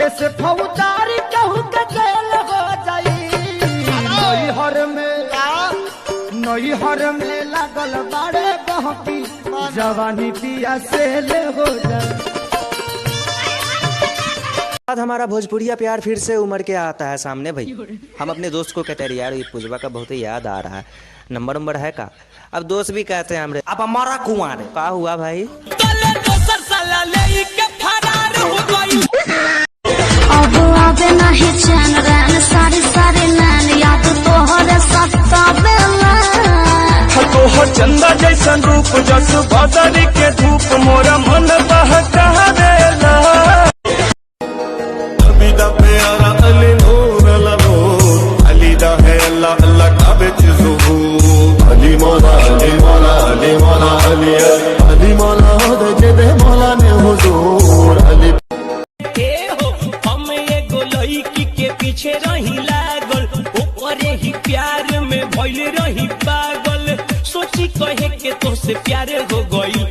कैसे फौजदारी कहूँ के जेल हो जाई। नैहर में लागल बाड़े बहकी जवानी पिया से ले हो जाए। हमारा भोजपुरिया प्यार फिर से उमड़ के आता है सामने भाई। हम अपने दोस्त को कहते हैं यार ये पुजवा का बहुत ही याद आ रहा है, नंबर है का। अब दोस्त भी कहते हैं हमरे अब हमारा कुआं का हुआ भाई। अब आवे नहीं चैन रैन सारी सारी नैन याद तोहरे सत्ता बेला। तोहर चंदा जैसन रूप जस बदरी के धूप मोरा मन बहकावेला। अबीदा प्यारा अली नूर नूर अली दा है अल्लाह अल्लाह का बिच ज़ुहूर। अली मौला अली मौला अली मौला अली अली मौला दे के दे मौला ने हुजूर। अली के पीछे रही लागल ओकरे ही प्यार में भइल रही पागल। सोची कहे के तोसे प्यार हो गई।